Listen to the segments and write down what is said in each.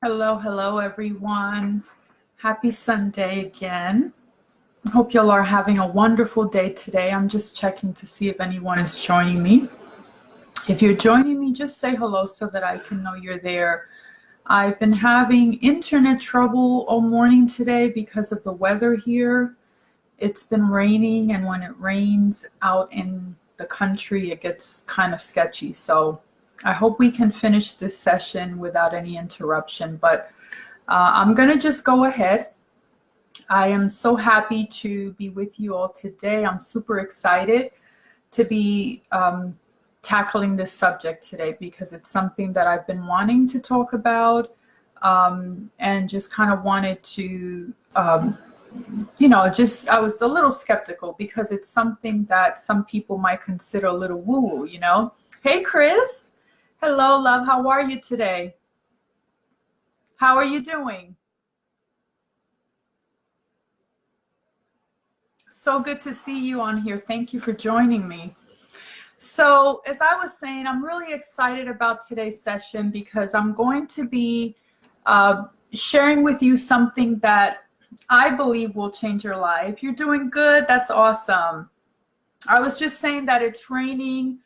Hello, hello, everyone. Happy Sunday again. Hope y'all are having a wonderful day today. I'm just checking to see if anyone is joining me. If you're joining me, just say hello so that I can know you're there. I've been having internet trouble all morning today because of the weather here. It's been raining, and when it rains out in the country, it gets kind of sketchy. So I hope we can finish this session without any interruption, but I'm going to just go ahead. I am so happy to be with you all today. I'm super excited to be tackling this subject today because it's something that I've been wanting to talk about, and just kind of wanted to, I was a little skeptical because it's something that some people might consider a little woo-woo. Hey, Chris. Hello, love. How are you today? How are you doing? So good to see you on here. Thank you for joining me. So, as I was saying, I'm really excited about today's session because I'm going to be sharing with you something that I believe will change your life. You're doing good. That's awesome. I was just saying that it's raining.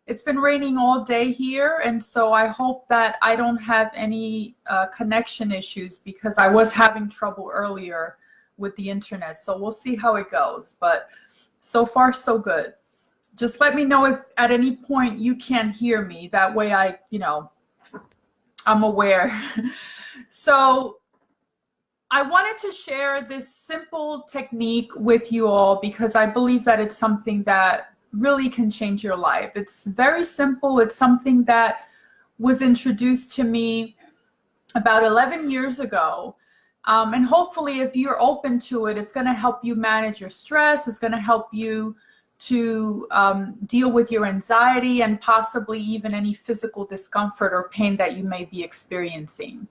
It's been raining all day here, and so I hope that I don't have any connection issues because I was having trouble earlier with the internet. So we'll see how it goes. But so far, so good. Just let me know if at any point you can't hear me. That way I'm aware. So I wanted to share this simple technique with you all because I believe that it's something that really can change your life. It's very simple. It's something that was introduced to me about 11 years ago. And hopefully, if you're open to it, it's going to help you manage your stress. It's going to help you to deal with your anxiety and possibly even any physical discomfort or pain that you may be experiencing.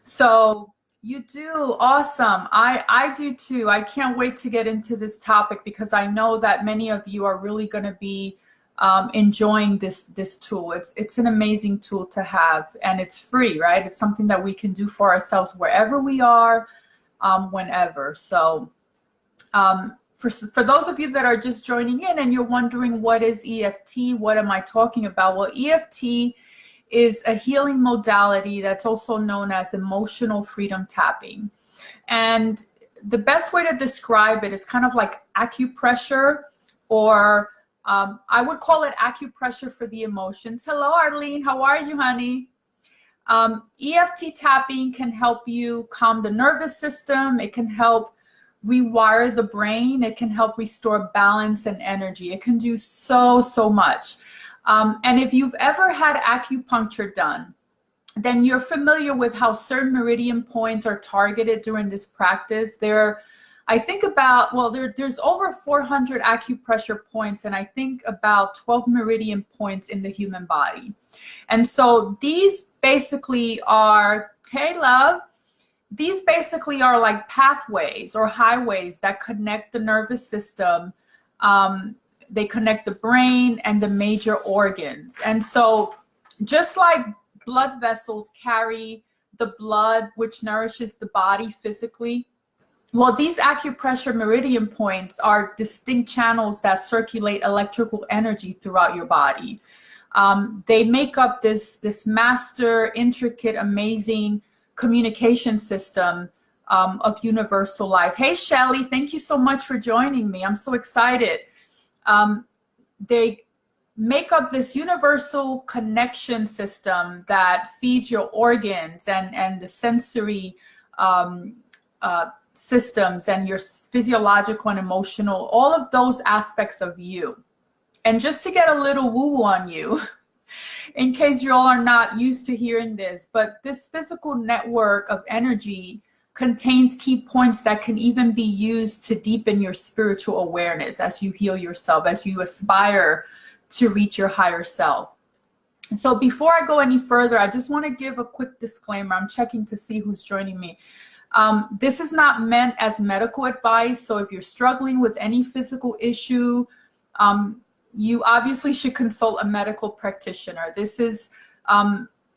So you do. Awesome. I do too. I can't wait to get into this topic because I know that many of you are really going to be enjoying this tool. It's an amazing tool to have, and it's free, right? It's something that we can do for ourselves wherever we are, whenever. So for those of you that are just joining in and you're wondering what is EFT, what am I talking about? Well, EFT is a healing modality that's also known as emotional freedom tapping. And the best way to describe it is kind of like acupressure, or I would call it acupressure for the emotions. Hello, Arlene. How are you, honey? EFT tapping can help you calm the nervous system. It can help rewire the brain. It can help restore balance and energy. It can do so much. And if you've ever had acupuncture done, then you're familiar with how certain meridian points are targeted during this practice. There's over 400 acupressure points, and I think about 12 meridian points in the human body. And so these basically are, hey, love, these basically are like pathways or highways that connect the nervous system. They connect the brain and the major organs. And so just like blood vessels carry the blood, which nourishes the body physically, well, these acupressure meridian points are distinct channels that circulate electrical energy throughout your body. They make up this master, intricate, amazing communication system of universal life. Hey, Shelly, thank you so much for joining me. I'm so excited. They make up this universal connection system that feeds your organs and the sensory systems and your physiological and emotional, all of those aspects of you. And just to get a little woo-woo on you, in case you all are not used to hearing this, but this physical network of energy contains key points that can even be used to deepen your spiritual awareness as you heal yourself, as you aspire to reach your higher self. So before I go any further, I just want to give a quick disclaimer. I'm checking to see who's joining me. This is not meant as medical advice. So if you're struggling with any physical issue, you obviously should consult a medical practitioner. This is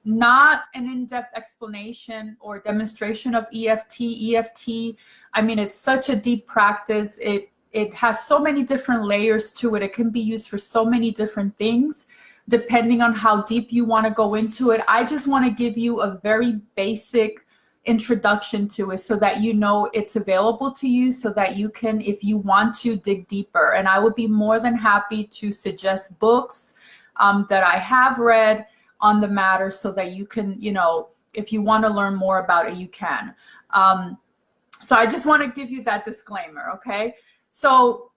not an in-depth explanation or demonstration of EFT. EFT, I mean, it's such a deep practice. It has so many different layers to it. It can be used for so many different things, depending on how deep you want to go into it. I just want to give you a very basic introduction to it so that you know it's available to you, so that you can, if you want to, dig deeper. And I would be more than happy to suggest books that I have read on the matter so that you can, you know, if you want to learn more about it, you can. So I just want to give you that disclaimer, okay? So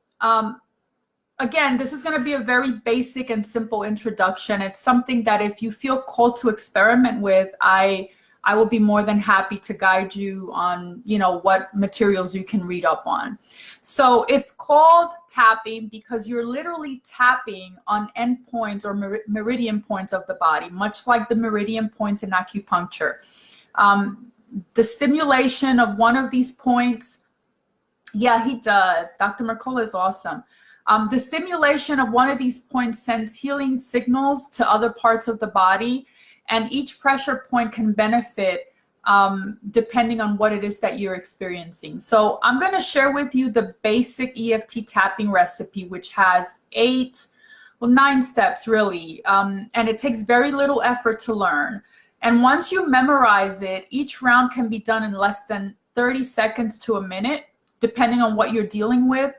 again, this is going to be a very basic and simple introduction. It's something that if you feel called to experiment with, I will be more than happy to guide you on, you know, what materials you can read up on. So it's called tapping because you're literally tapping on endpoints or meridian points of the body, much like the meridian points in acupuncture. The stimulation of one of these points, yeah, he does. Dr. Mercola is awesome. The stimulation of one of these points sends healing signals to other parts of the body, and each pressure point can benefit depending on what it is that you're experiencing. So I'm going to share with you the basic EFT tapping recipe, which has 9 steps really, and it takes very little effort to learn. And once you memorize it, each round can be done in less than 30 seconds to a minute, depending on what you're dealing with.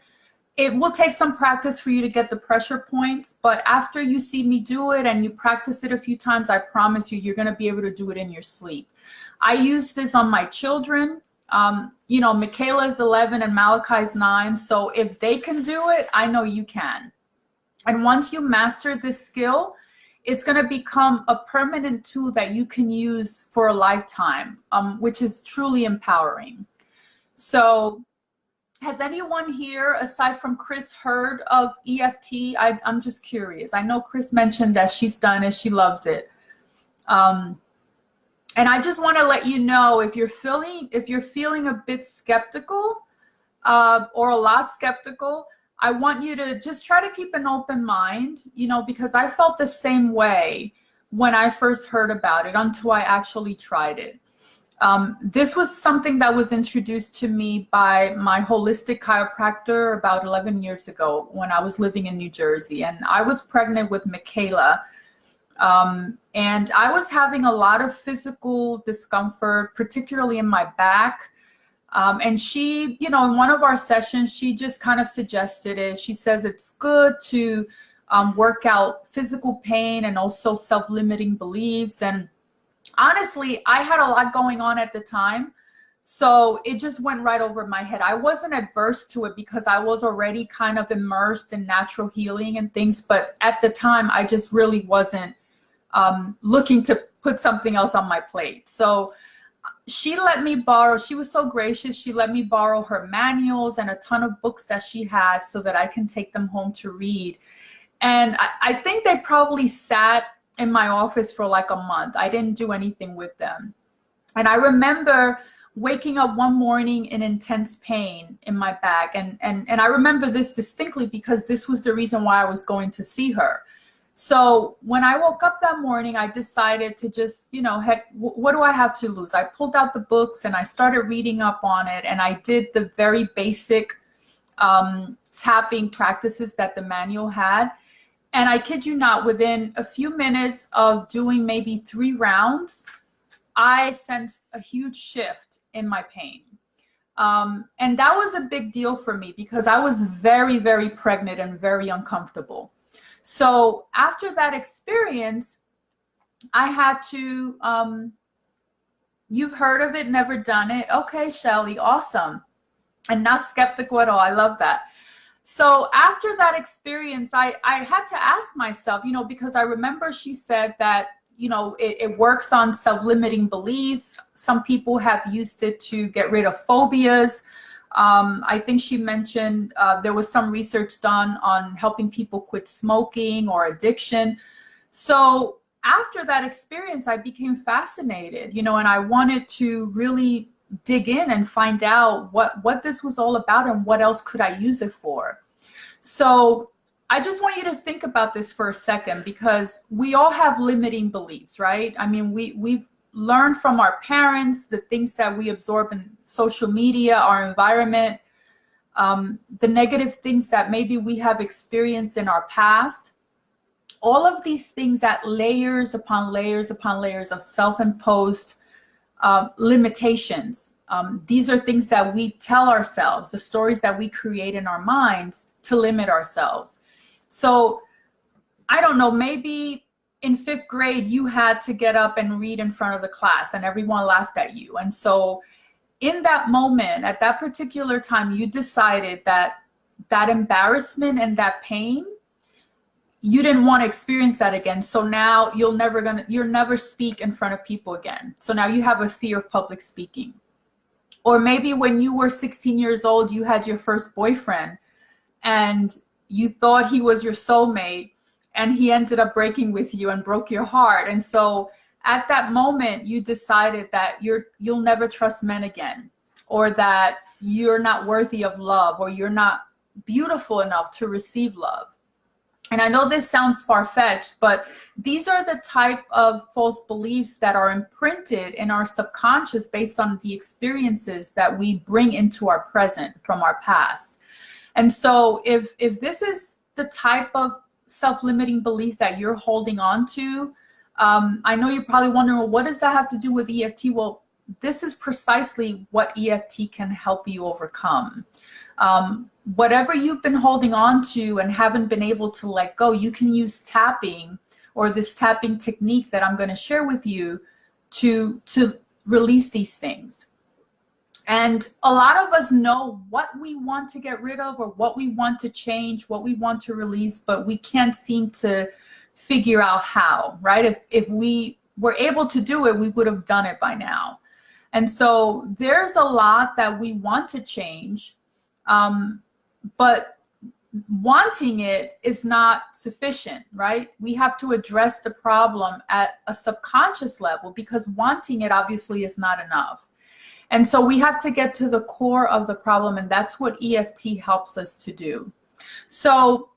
It will take some practice for you to get the pressure points, but after you see me do it and you practice it a few times, I promise you, you're going to be able to do it in your sleep. I use this on my children. You know, Michaela's 11 and Malachi's 9. So if they can do it, I know you can. And once you master this skill, it's going to become a permanent tool that you can use for a lifetime, which is truly empowering. So has anyone here, aside from Chris, heard of EFT? I'm just curious. I know Chris mentioned that she's done it. She loves it. And I just want to let you know, if you're feeling a bit skeptical or a lot skeptical, I want you to just try to keep an open mind, you know, because I felt the same way when I first heard about it until I actually tried it. This was something that was introduced to me by my holistic chiropractor about 11 years ago when I was living in New Jersey, and I was pregnant with Michaela. And I was having a lot of physical discomfort, particularly in my back. And she, you know, in one of our sessions, she just kind of suggested it. She says it's good to work out physical pain and also self-limiting beliefs. And honestly, I had a lot going on at the time, so it just went right over my head. I wasn't adverse to it because I was already kind of immersed in natural healing and things, but at the time, I just really wasn't looking to put something else on my plate. So she let me borrow, she was so gracious, she let me borrow her manuals and a ton of books that she had so that I can take them home to read. And I think they probably sat in my office for like a month. I didn't do anything with them. And I remember waking up one morning in intense pain in my back. And I remember this distinctly because this was the reason why I was going to see her. So when I woke up that morning, I decided to just, you know, heck, what do I have to lose? I pulled out the books and I started reading up on it. And I did the very basic tapping practices that the manual had. And I kid you not, within a few minutes of doing maybe 3 rounds, I sensed a huge shift in my pain. And that was a big deal for me because I was very, very pregnant and very uncomfortable. So after that experience, I had to, you've heard of it, never done it. Okay, Shelly, awesome. And not skeptical at all. I love that. So after that experience, I had to ask myself, you know, because I remember she said that, you know, it works on self-limiting beliefs. Some people have used it to get rid of phobias. I think she mentioned there was some research done on helping people quit smoking or addiction. So after that experience, I became fascinated, you know, and I wanted to really dig in and find out what this was all about and what else could I use it for. So I just want you to think about this for a second, because we all have limiting beliefs, right? I mean, we've learned from our parents, the things that we absorb in social media, our environment, the negative things that maybe we have experienced in our past. All of these things add layers upon layers upon layers of self-imposed limitations. These are things that we tell ourselves, the stories that we create in our minds to limit ourselves. So I don't know, maybe in 5th grade, you had to get up and read in front of the class and everyone laughed at you. And so in that moment, at that particular time, you decided that that embarrassment and that pain, you didn't want to experience that again. So now you'll never speak in front of people again. So now you have a fear of public speaking. Or maybe when you were 16 years old, you had your first boyfriend and you thought he was your soulmate, and he ended up breaking with you and broke your heart. And so at that moment, you decided that you'll never trust men again, or that you're not worthy of love, or you're not beautiful enough to receive love. And I know this sounds far-fetched, but these are the type of false beliefs that are imprinted in our subconscious based on the experiences that we bring into our present from our past. And so if this is the type of self-limiting belief that you're holding on to, I know you're probably wondering, well, what does that have to do with EFT? Well, this is precisely what EFT can help you overcome. Whatever you've been holding on to and haven't been able to let go, you can use tapping, or this tapping technique that I'm going to share with you, to release these things. And a lot of us know what we want to get rid of, or what we want to change, what we want to release, but we can't seem to figure out how, right? If we were able to do it, we would have done it by now. And so there's a lot that we want to change, but wanting it is not sufficient, right? We have to address the problem at a subconscious level, because wanting it obviously is not enough. And so we have to get to the core of the problem, and that's what EFT helps us to do. So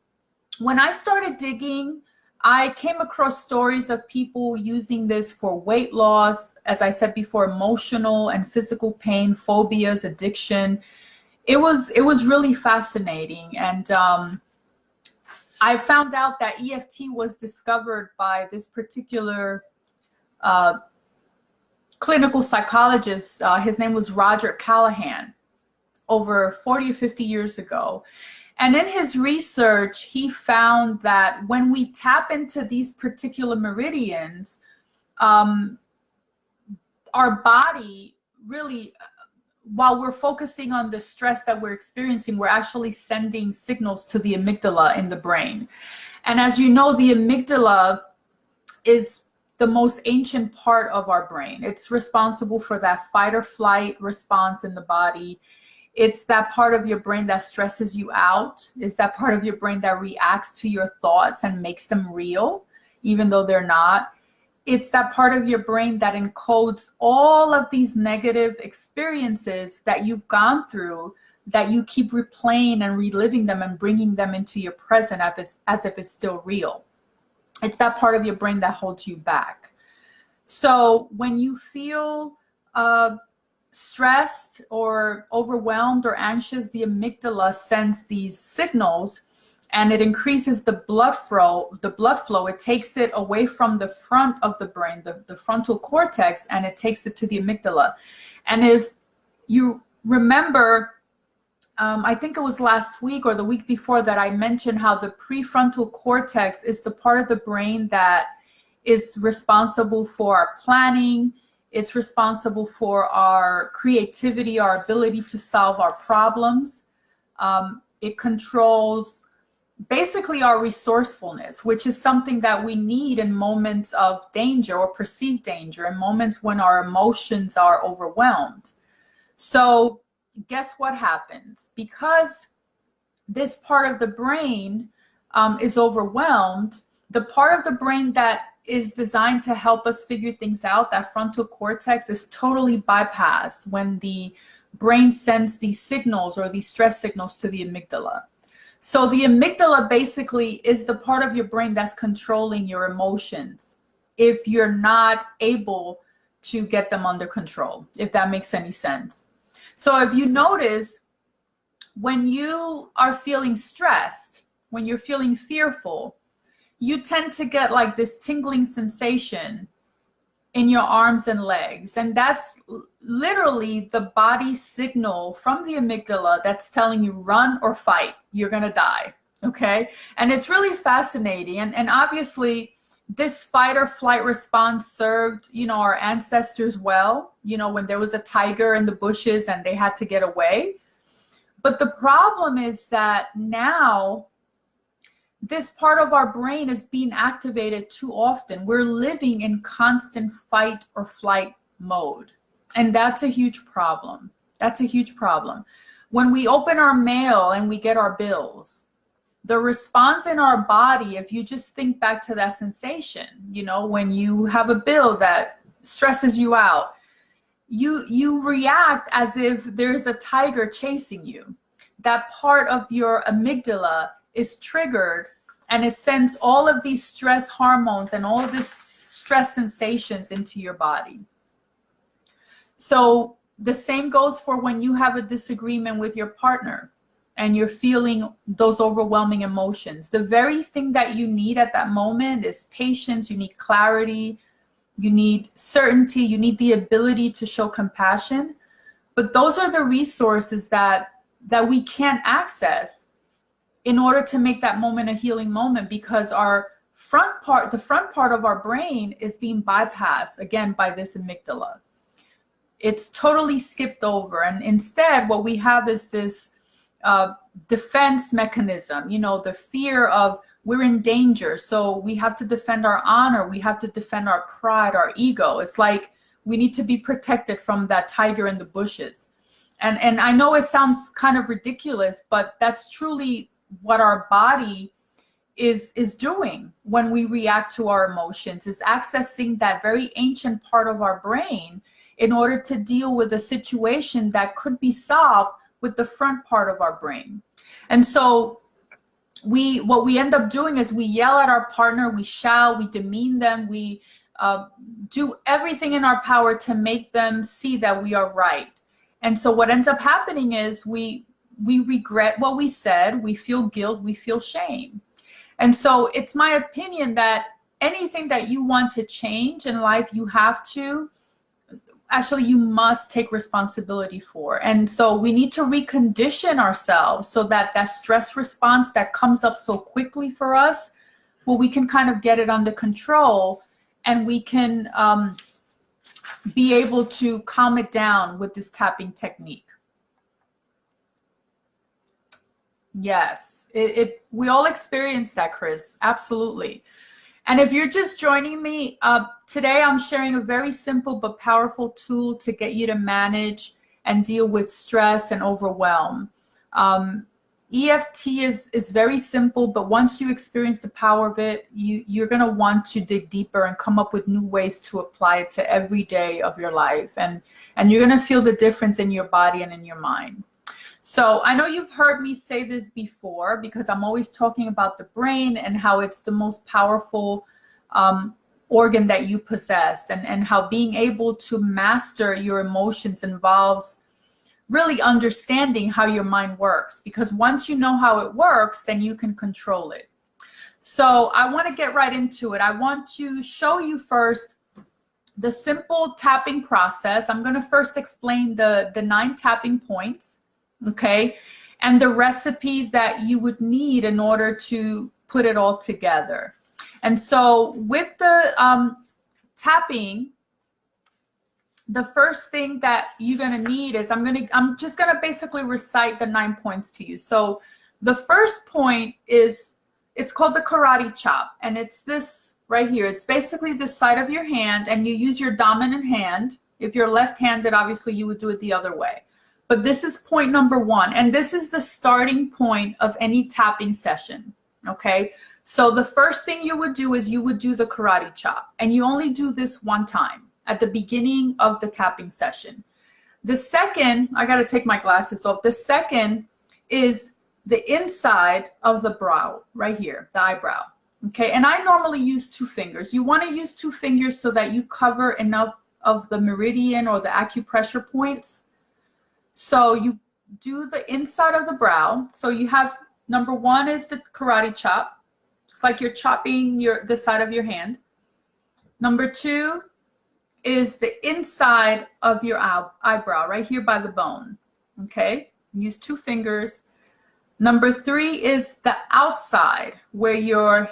when I started digging, I came across stories of people using this for weight loss, as I said before, emotional and physical pain, phobias, addiction. It was really fascinating. And I found out that EFT was discovered by this particular clinical psychologist. His name was Roger Callahan, over 40 or 50 years ago. And in his research, he found that when we tap into these particular meridians, our body really, while we're focusing on the stress that we're experiencing, we're actually sending signals to the amygdala in the brain. And as you know, the amygdala is the most ancient part of our brain. It's responsible for that fight or flight response in the body. It's that part of your brain that stresses you out. It's that part of your brain that reacts to your thoughts and makes them real, even though they're not. It's that part of your brain that encodes all of these negative experiences that you've gone through, that you keep replaying and reliving them and bringing them into your present as if it's still real. It's that part of your brain that holds you back. So when you feel stressed or overwhelmed or anxious, the amygdala sends these signals, and it increases the blood flow. It takes it away from the front of the brain, the frontal cortex, and it takes it to the amygdala. And if you remember, I think it was last week or the week before that I mentioned how the prefrontal cortex is the part of the brain that is responsible for our planning. It's responsible for our creativity, our ability to solve our problems. It controls basically our resourcefulness, which is something that we need in moments of danger or perceived danger, in moments when our emotions are overwhelmed. So guess what happens? Because this part of the brain is overwhelmed, the part of the brain that is designed to help us figure things out, that frontal cortex, is totally bypassed when the brain sends these signals or these stress signals to the amygdala. So the amygdala basically is the part of your brain that's controlling your emotions if you're not able to get them under control, if that makes any sense. So if you notice, when you are feeling stressed, when you're feeling fearful, you tend to get like this tingling sensation in your arms and legs. And that's literally the body signal from the amygdala that's telling you run or fight, you're gonna die, okay? And it's really fascinating. And obviously this fight or flight response served, our ancestors well, when there was a tiger in the bushes and they had to get away. But the problem is that now this part of our brain is being activated too often. We're living in constant fight or flight mode. And that's a huge problem. That's a huge problem. When we open our mail and we get our bills, the response in our body, if you just think back to that sensation, when you have a bill that stresses you out, you react as if there's a tiger chasing you. That part of your amygdala is triggered and it sends all of these stress hormones and all of these stress sensations into your body. So the same goes for when you have a disagreement with your partner and you're feeling those overwhelming emotions. The very thing that you need at that moment is patience, you need clarity, you need certainty, you need the ability to show compassion. But those are the resources that we can't access in order to make that moment a healing moment, because the front part of our brain is being bypassed again by this amygdala. It's totally skipped over. And instead, what we have is this defense mechanism, the fear of we're in danger. So we have to defend our honor. We have to defend our pride, our ego. It's like we need to be protected from that tiger in the bushes. And I know it sounds kind of ridiculous, but that's truly what our body is doing when we react to our emotions, is accessing that very ancient part of our brain in order to deal with a situation that could be solved with the front part of our brain. And so what we end up doing is we yell at our partner, we shout, we demean them, we do everything in our power to make them see that we are right. And so what ends up happening is we regret what we said, we feel guilt, we feel shame. And so it's my opinion that anything that you want to change in life, you must take responsibility for. And so we need to recondition ourselves so that stress response that comes up so quickly for us, well, we can kind of get it under control and we can be able to calm it down with this tapping technique. Yes, we all experience that, Chris. Absolutely. And if you're just joining me, today I'm sharing a very simple but powerful tool to get you to manage and deal with stress and overwhelm. EFT is very simple, but once you experience the power of it, you're going to want to dig deeper and come up with new ways to apply it to every day of your life. And you're going to feel the difference in your body and in your mind. So I know you've heard me say this before, because I'm always talking about the brain and how it's the most powerful organ that you possess, and how being able to master your emotions involves really understanding how your mind works, because once you know how it works, then you can control it. So I want to get right into it. I want to show you first the simple tapping process. I'm going to first explain the 9 tapping points. Okay, and the recipe that you would need in order to put it all together. And so with the tapping, the first thing that you're going to need is I'm just going to basically recite the 9 points to you. So the first point is, it's called the karate chop, and it's this right here. It's basically the side of your hand, and you use your dominant hand. If you're left-handed, obviously you would do it the other way. But this is point number 1, and this is the starting point of any tapping session, okay? So the first thing you would do is you would do the karate chop, and you only do this one time at the beginning of the tapping session. The second, I gotta take my glasses off. The second is the inside of the brow, right here, the eyebrow. Okay, and I normally use 2 fingers. You want to use 2 fingers so that you cover enough of the meridian or the acupressure points. So you do the inside of the brow. So you have, number 1 is the karate chop. It's like you're chopping the side of your hand. Number 2 is the inside of your eyebrow, right here by the bone. Okay, use 2 fingers. Number 3 is the outside where your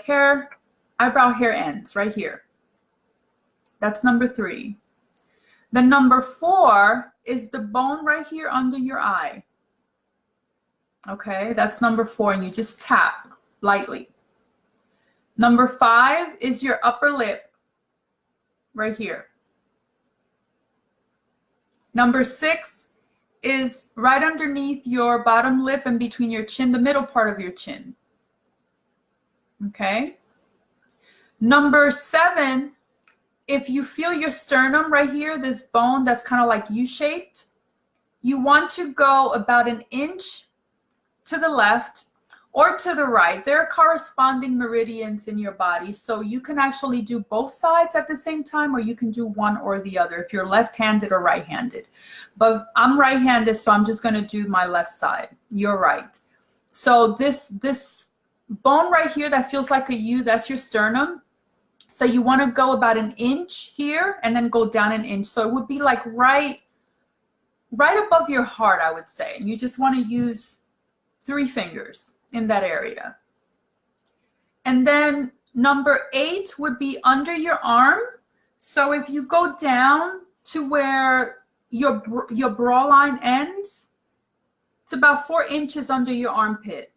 eyebrow hair ends, right here. That's number 3. Then number 4 is the bone right here under your eye. Okay, that's number 4, and you just tap lightly. Number 5 is your upper lip, right here. Number 6 is right underneath your bottom lip and between your chin, the middle part of your chin. Okay. Number 7, if you feel your sternum right here, this bone that's kind of like U-shaped, you want to go about 1 inch to the left or to the right. There are corresponding meridians in your body, so you can actually do both sides at the same time, or you can do one or the other if you're left-handed or right-handed. But I'm right-handed, so I'm just going to do my left side. You're right. So this bone right here that feels like a U, that's your sternum. So you want to go about 1 inch here and then go down 1 inch. So it would be like right above your heart, I would say. And you just want to use 3 fingers in that area. And then number 8 would be under your arm. So if you go down to where your bra line ends, it's about 4 inches under your armpit.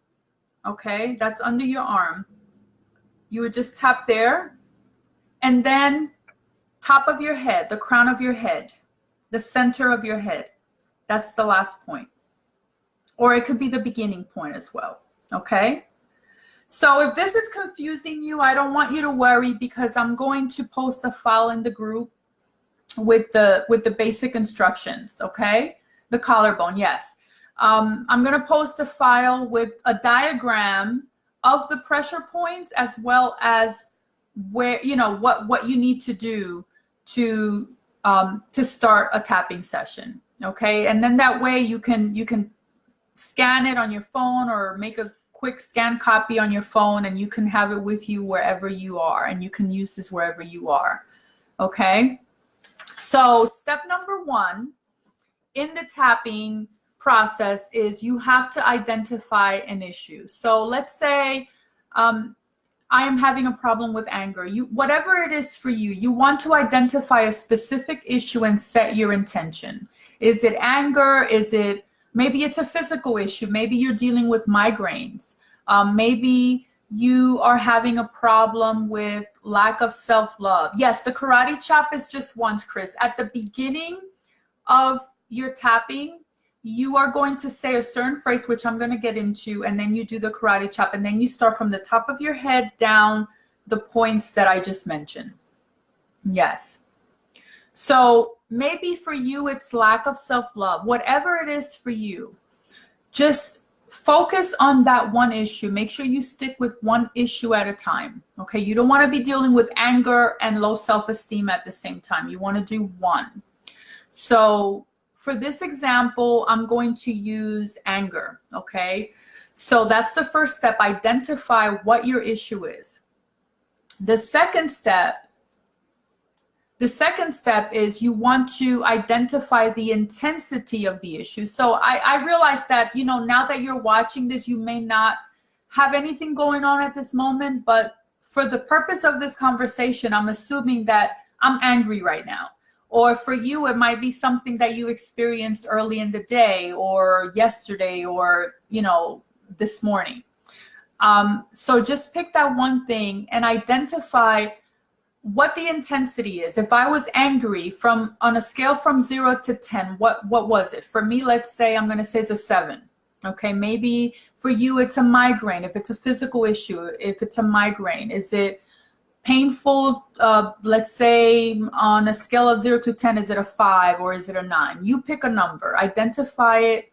Okay, that's under your arm. You would just tap there. And then top of your head, the crown of your head, the center of your head. That's the last point. Or it could be the beginning point as well. Okay. So if this is confusing you, I don't want you to worry, because I'm going to post a file in the group with the basic instructions. Okay. The collarbone. Yes. I'm going to post a file with a diagram of the pressure points, as well as where, what you need to do to start a tapping session. Okay. And then that way you can scan it on your phone or make a quick scan copy on your phone, and you can have it with you wherever you are, and you can use this wherever you are. Okay. So step number 1 in the tapping process is you have to identify an issue. So let's say I am having a problem with anger. Whatever it is for you, you want to identify a specific issue and set your intention. Is it anger? Is it, maybe it's a physical issue. Maybe you're dealing with migraines. Maybe you are having a problem with lack of self-love. Yes, the karate chop is just once, Chris. At the beginning of your tapping, you are going to say a certain phrase, which I'm going to get into, and then you do the karate chop, and then you start from the top of your head down the points that I just mentioned. Yes. So maybe for you, it's lack of self-love. Whatever it is for you, just focus on that one issue. Make sure you stick with one issue at a time. Okay. You don't want to be dealing with anger and low self-esteem at the same time. You want to do one. So for this example, I'm going to use anger. Okay. So that's the first step. Identify what your issue is. The second step is you want to identify the intensity of the issue. So I realize that, now that you're watching this, you may not have anything going on at this moment, but for the purpose of this conversation, I'm assuming that I'm angry right now. Or for you, it might be something that you experienced early in the day or yesterday or, this morning. So just pick that one thing and identify what the intensity is. If I was angry on a scale from 0 to 10, what was it? For me, let's say, I'm going to say it's a 7. Okay. Maybe for you, it's a migraine. If it's a physical issue, if it's a migraine, is it painful? Let's say on a scale of 0 to 10, is it a 5 or is it a 9? You pick a number, identify it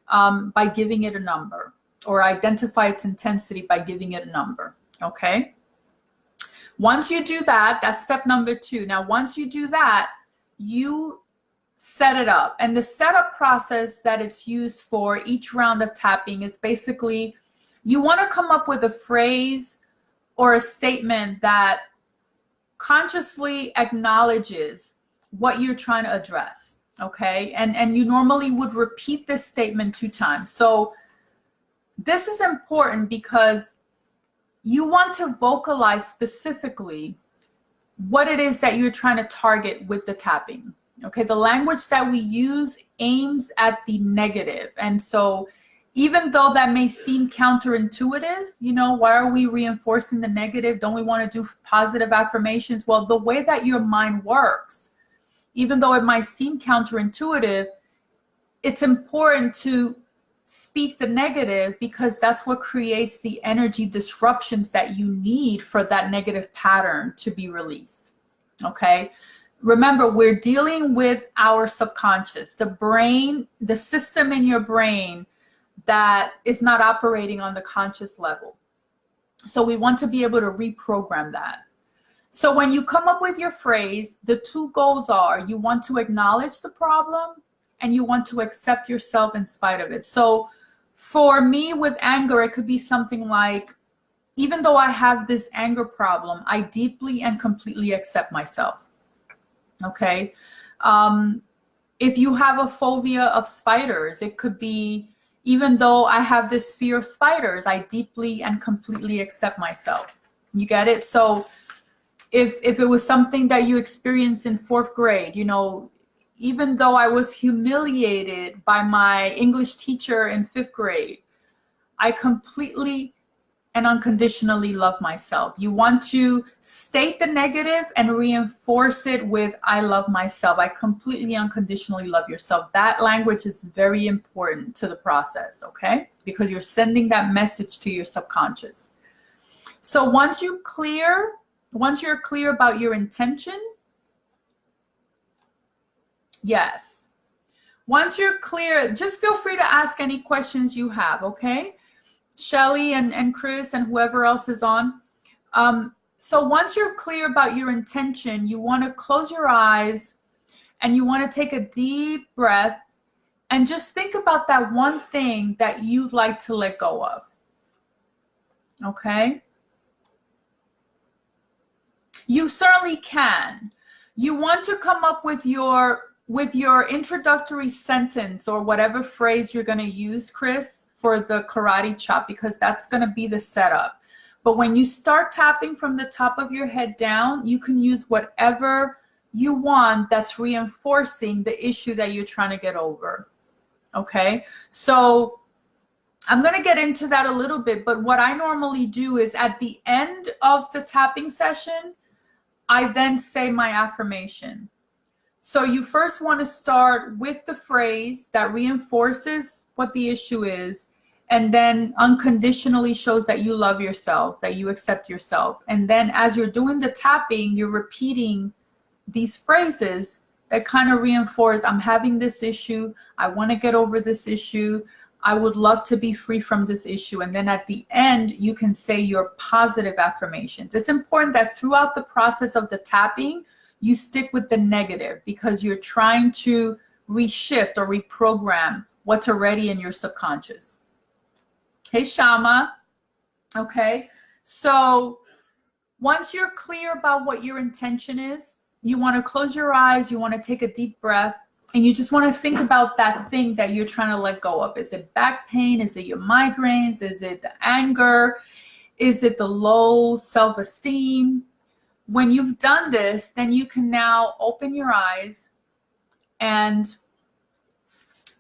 by giving it a number. or identify its intensity by giving it a number, okay? Once you do that, that's step number 2. Now, once you do that, you set it up. And the setup process that it's used for each round of tapping is basically, you want to come up with a phrase or a statement that consciously acknowledges what you're trying to address, okay? And you normally would repeat this statement 2 times. So this is important because you want to vocalize specifically what it is that you're trying to target with the tapping. Okay, the language that we use aims at the negative. And so even though that may seem counterintuitive, you know, why are we reinforcing the negative? Don't we want to do positive affirmations? Well, the way that your mind works, even though it might seem counterintuitive, it's important to speak the negative because that's what creates the energy disruptions that you need for that negative pattern to be released. Okay. Remember, we're dealing with our subconscious, the brain, the system in your brain that is not operating on the conscious level. So we want to be able to reprogram that. So when you come up with your phrase, the 2 goals are you want to acknowledge the problem and you want to accept yourself in spite of it. So for me with anger, it could be something like, even though I have this anger problem, I deeply and completely accept myself. Okay. If you have a phobia of spiders, it could be, even though I have this fear of spiders, I deeply and completely accept myself. You get it? So if it was something that you experienced in 4th grade, you know, even though I was humiliated by my English teacher in 5th grade, I completely and unconditionally love myself. You want to state the negative and reinforce it with, I love myself. I completely unconditionally love yourself. That language is very important to the process, okay? Because you're sending that message to your subconscious. So once you're clear about your intention, yes. Once you're clear, just feel free to ask any questions you have, okay? Shelly and Chris and whoever else is on. So once you're clear about your intention, you want to close your eyes and you want to take a deep breath and just think about that one thing that you'd like to let go of. Okay? You certainly can. You want to come up with your introductory sentence or whatever phrase you're going to use, Chris, for the karate chop, because that's going to be the setup. But when you start tapping from the top of your head down, you can use whatever you want that's reinforcing the issue that you're trying to get over. Okay? So I'm going to get into that a little bit, but what I normally do is at the end of the tapping session, I then say my affirmation. So you first want to start with the phrase that reinforces what the issue is, and then unconditionally shows that you love yourself, that you accept yourself. And then as you're doing the tapping, you're repeating these phrases that kind of reinforce, I'm having this issue, I want to get over this issue, I would love to be free from this issue. And then at the end, you can say your positive affirmations. It's important that throughout the process of the tapping, you stick with the negative because you're trying to reshift or reprogram what's already in your subconscious. Hey, Shama. Okay. So once you're clear about what your intention is, you want to close your eyes, you want to take a deep breath, and you just want to think about that thing that you're trying to let go of. Is it back pain? Is it your migraines? Is it the anger? Is it the low self-esteem? When you've done this, then you can now open your eyes and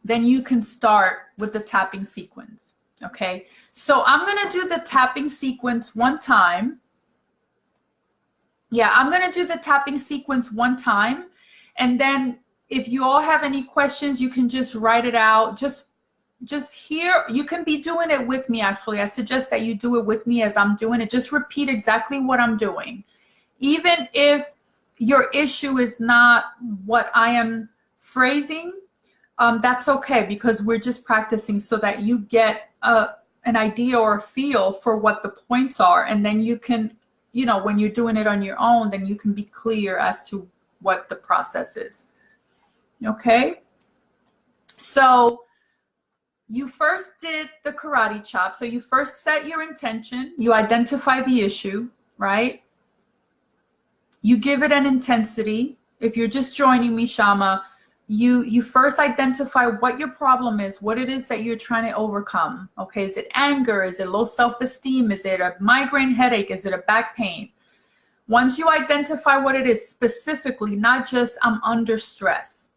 then you can start with the tapping sequence. Okay, so I'm going to do the tapping sequence one time. Yeah, I'm going to do the tapping sequence one time. And then if you all have any questions, you can just write it out. Just here, you can be doing it with me, actually. I suggest that you do it with me as I'm doing it. Just repeat exactly what I'm doing. Even if your issue is not what I am phrasing, that's okay, because we're just practicing so that you get an idea or a feel for what the points are. And then you can, when you're doing it on your own, then you can be clear as to what the process is. Okay? So you first did the karate chop. So you first set your intention. You identify the issue, right? You give it an intensity. If you're just joining me, Shama, you first identify what your problem is, what it is that you're trying to overcome. Okay, is it anger? Is it low self-esteem? Is it a migraine headache? Is it a back pain? Once you identify what it is specifically, not just I'm under stress.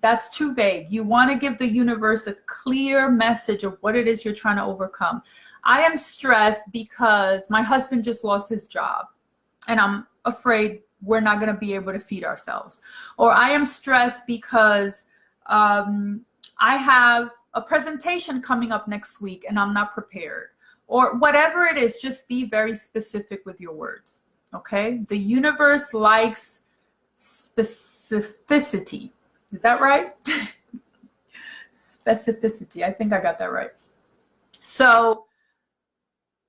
That's too vague. You want to give the universe a clear message of what it is you're trying to overcome. I am stressed because my husband just lost his job and I'm afraid we're not going to be able to feed ourselves. Or I am stressed because I have a presentation coming up next week and I'm not prepared. Or whatever it is, just be very specific with your words. Okay? The universe likes specificity. Is that right? Specificity. I think I got that right. So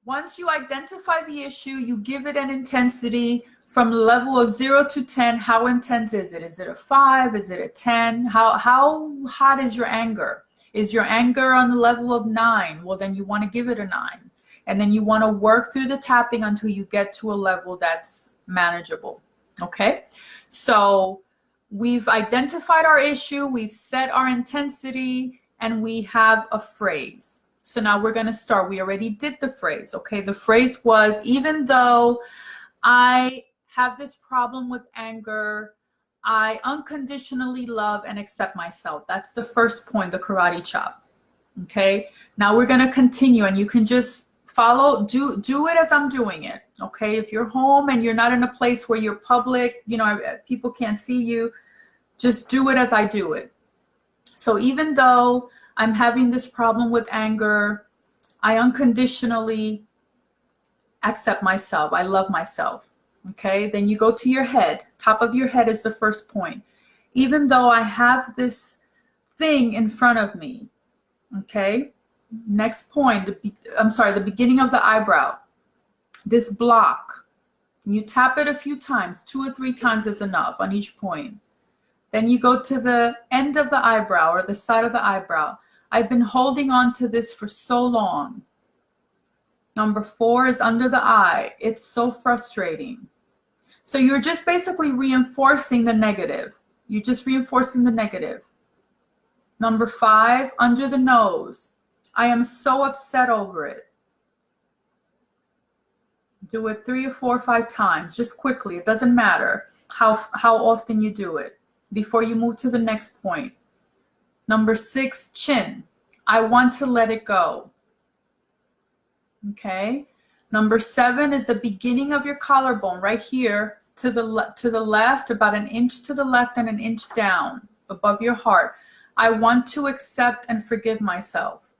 once you identify the issue, you give it an intensity from the level of 0 to 10. How intense is it? Is it a 5? Is it a 10? How hot is your anger? Is your anger on the level of 9? Well, then you want to give it a 9. And then you want to work through the tapping until you get to a level that's manageable. Okay? So we've identified our issue, we've set our intensity, and we have a phrase. So now we're going to start. We already did the phrase, okay? The phrase was, even though I have this problem with anger, I unconditionally love and accept myself. That's the first point, the karate chop, okay? Now we're going to continue, and you can just follow, do it as I'm doing it, okay? If you're home and you're not in a place where you're public, people can't see you, just do it as I do it. So even though I'm having this problem with anger, I unconditionally accept myself. I love myself. Okay, then you go to your head. Top of your head is the first point. Even though I have this thing in front of me. Okay, next point, the beginning of the eyebrow. This block. You tap it a few times, 2 or 3 times is enough on each point. Then you go to the end of the eyebrow or the side of the eyebrow. I've been holding on to this for so long. Number 4 is under the eye. It's so frustrating. So you're just basically reinforcing the negative. You're just reinforcing the negative. Number 5, under the nose. I am so upset over it. Do it 3 or 4 or 5 times, just quickly. It doesn't matter how often you do it before you move to the next point. Number 6, chin. I want to let it go. Okay. Number 7 is the beginning of your collarbone, right here to the left, about 1 inch to the left and 1 inch down above your heart. I want to accept and forgive myself.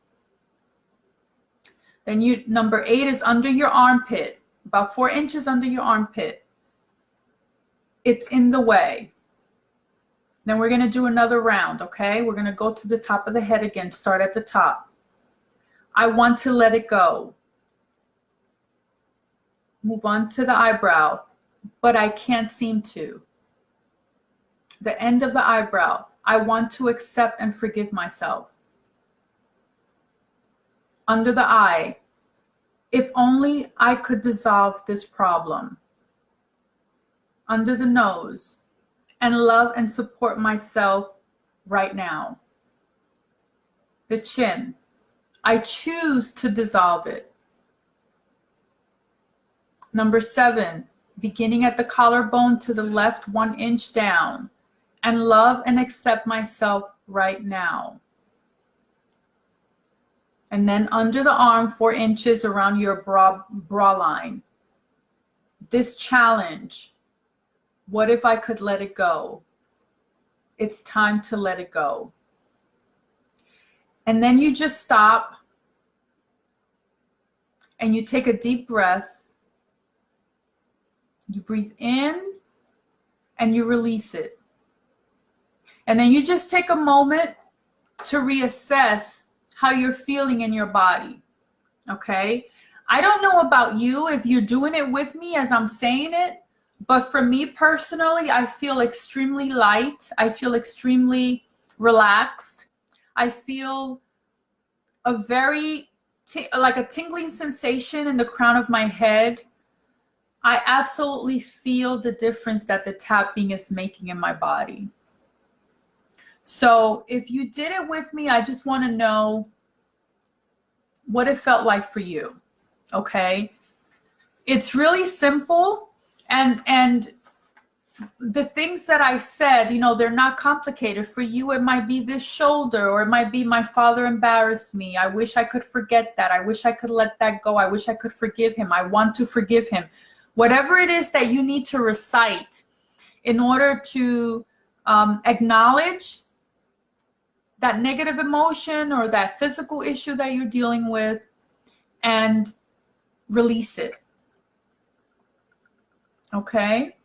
Then number 8 is under your armpit, about 4 inches under your armpit. It's in the way. Then we're going to do another round, okay? We're going to go to the top of the head again, start at the top. I want to let it go. Move on to the eyebrow, but I can't seem to. The end of the eyebrow. I want to accept and forgive myself. Under the eye. If only I could dissolve this problem. Under the nose. And love and support myself right now. The chin. I choose to dissolve it. Number 7, beginning at the collarbone to the left 1 inch down, and love and accept myself right now. And then under the arm 4 inches around your bra line. This challenge. What if I could let it go? It's time to let it go. And then you just stop and you take a deep breath. You breathe in and you release it. And then you just take a moment to reassess how you're feeling in your body. Okay. I don't know about you if you're doing it with me as I'm saying it, but for me personally, I feel extremely light. I feel extremely relaxed. I feel a very, like a tingling sensation in the crown of my head. I absolutely feel the difference that the tapping is making in my body. So if you did it with me, I just want to know what it felt like for you. Okay. It's really simple, and the things that I said, they're not complicated. For you, it might be this shoulder, or it might be my father embarrassed me. I wish I could forget that. I wish I could let that go. I wish I could forgive him. I want to forgive him. Whatever it is that you need to recite in order to acknowledge that negative emotion or that physical issue that you're dealing with, and release it. Okay?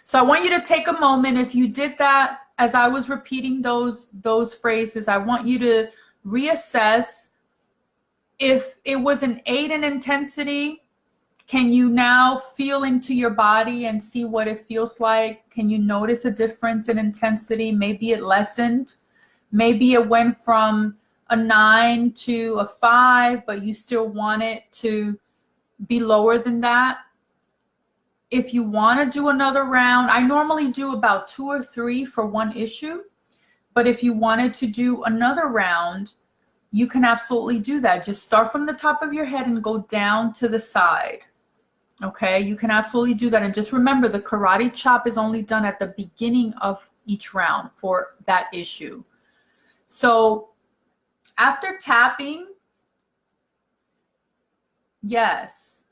So I want you to take a moment. If you did that as I was repeating those phrases, I want you to reassess. If it was an 8 in intensity, can you now feel into your body and see what it feels like? Can you notice a difference in intensity? Maybe it lessened. Maybe it went from a 9 to a 5, but you still want it to be lower than that. If you want to do another round, I normally do about 2 or 3 for one issue. But if you wanted to do another round, you can absolutely do that. Just start from the top of your head and go down to the side. Okay, you can absolutely do that. And just remember, the karate chop is only done at the beginning of each round for that issue. So after tapping, yes,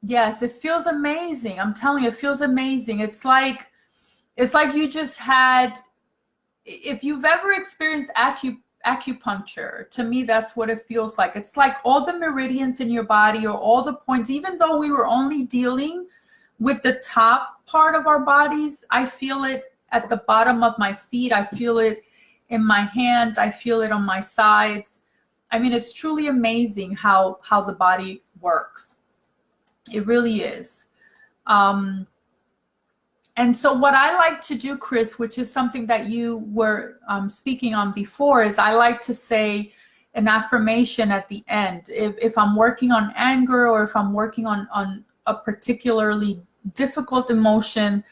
it feels amazing. I'm telling you, it feels amazing. It's like you just had, if you've ever experienced acupuncture, to me, that's what it feels like. It's like all the meridians in your body, or all the points, even though we were only dealing with the top part of our bodies, I feel it at the bottom of my feet. I feel it in my hands. I feel it on my sides. I mean, it's truly amazing how the body works. It really is. And so what I like to do, Chris, which is something that you were speaking on before, is I like to say an affirmation at the end. If I'm working on anger, or if I'm working on a particularly difficult emotion,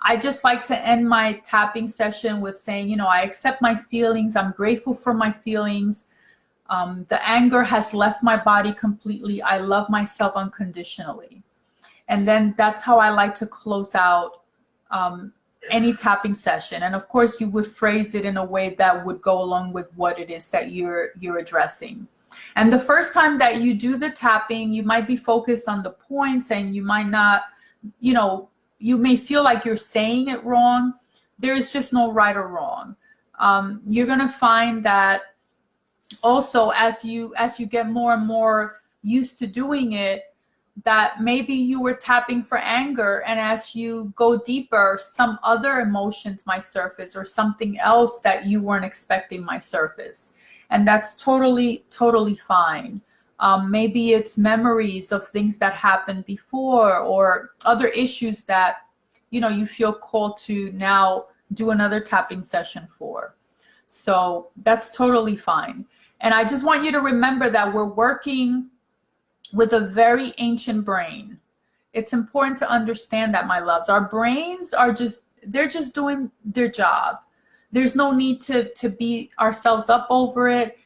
I just like to end my tapping session with saying, I accept my feelings. I'm grateful for my feelings. The anger has left my body completely. I love myself unconditionally. And then that's how I like to close out any tapping session. And of course, you would phrase it in a way that would go along with what it is that you're addressing. And the first time that you do the tapping, you might be focused on the points, and you might not, you may feel like you're saying it wrong. There is just no right or wrong. You're going to find that also, as you get more and more used to doing it, that maybe you were tapping for anger, and as you go deeper, some other emotions might surface, or something else that you weren't expecting might surface. And that's totally fine. Maybe it's memories of things that happened before, or other issues that, you feel called to now do another tapping session for. So that's totally fine. And I just want you to remember that we're working with a very ancient brain. It's important to understand that, my loves. Our brains are they're just doing their job. There's no need to beat ourselves up over it.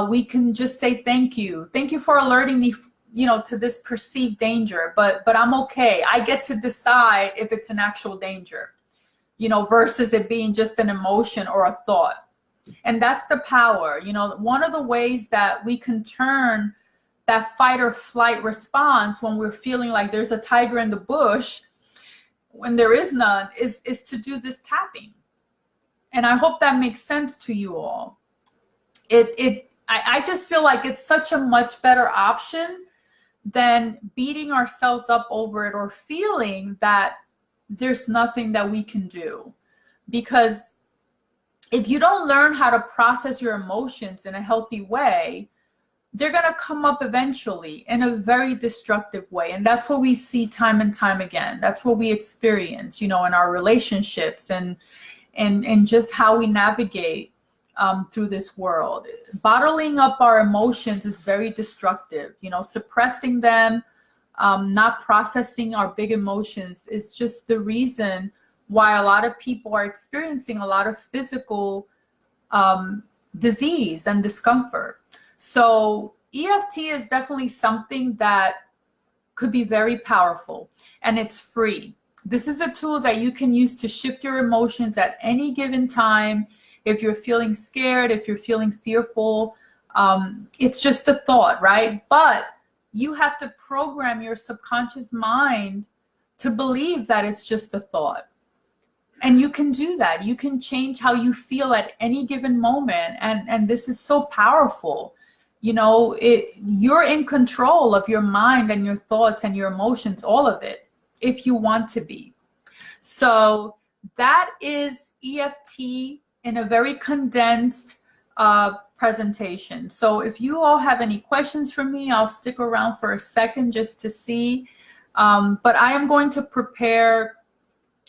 We can just say thank you. Thank you for alerting me, to this perceived danger, but I'm okay. I get to decide if it's an actual danger, versus it being just an emotion or a thought. And that's the power. One of the ways that we can turn that fight or flight response when we're feeling like there's a tiger in the bush, when there is none, is to do this tapping. And I hope that makes sense to you all. I just feel like it's such a much better option than beating ourselves up over it, or feeling that there's nothing that we can do. Because if you don't learn how to process your emotions in a healthy way, they're going to come up eventually in a very destructive way. And that's what we see time and time again. That's what we experience, in our relationships and just how we navigate through this world. Bottling up our emotions is very destructive. Suppressing them, not processing our big emotions is just the reason why a lot of people are experiencing a lot of physical disease and discomfort. So EFT is definitely something that could be very powerful, and it's free. This is a tool that you can use to shift your emotions at any given time. If you're feeling scared, if you're feeling fearful, it's just a thought, right? But you have to program your subconscious mind to believe that it's just a thought. And you can do that. You can change how you feel at any given moment. And this is so powerful. You're in control of your mind and your thoughts and your emotions, all of it, if you want to be. So that is EFT in a very condensed presentation. So if you all have any questions for me, I'll stick around for a second just to see. But I am going to prepare,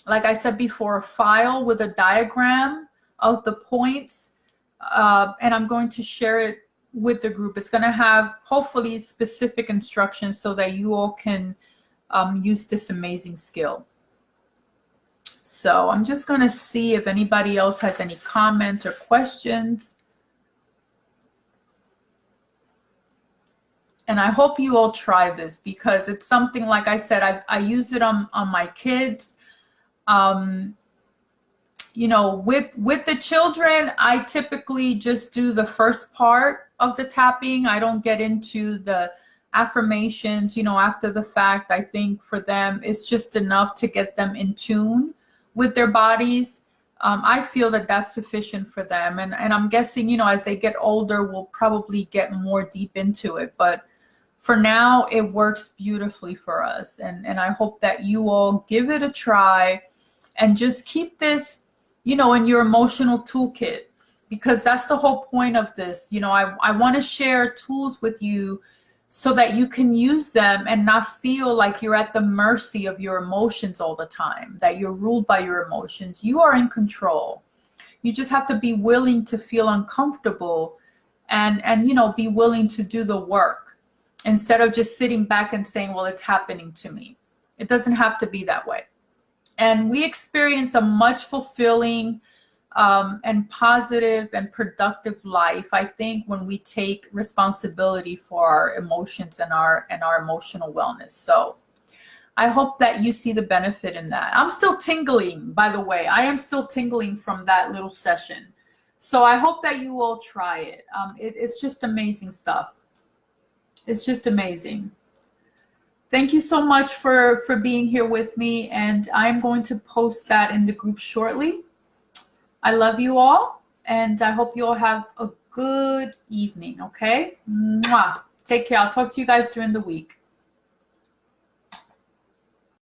like I said before, a file with a diagram of the points, and I'm going to share it with the group. It's going to have hopefully specific instructions so that you all can use this amazing skill. So I'm just going to see if anybody else has any comments or questions. And I hope you all try this, because it's something, like I said, I use it on my kids. With the children, I typically just do the first part of the tapping. I don't get into the affirmations, after the fact. I think for them, it's just enough to get them in tune with their bodies. I feel that that's sufficient for them. And I'm guessing, as they get older, we'll probably get more deep into it. But for now, it works beautifully for us. And I hope that you all give it a try and just keep this, in your emotional toolkit, because that's the whole point of this. I want to share tools with you so that you can use them and not feel like you're at the mercy of your emotions all the time, that you're ruled by your emotions. You are in control. You just have to be willing to feel uncomfortable and be willing to do the work instead of just sitting back and saying, well, it's happening to me. It doesn't have to be that way. And we experience a much fulfilling and positive and productive life, I think, when we take responsibility for our emotions and our emotional wellness. So I hope that you see the benefit in that. I'm still tingling, by the way. I am still tingling from that little session. So I hope that you all try it. It's just amazing stuff. It's just amazing. Thank you so much for being here with me, and I'm going to post that in the group shortly. I love you all, and I hope you all have a good evening, okay? Mwah. Take care. I'll talk to you guys during the week.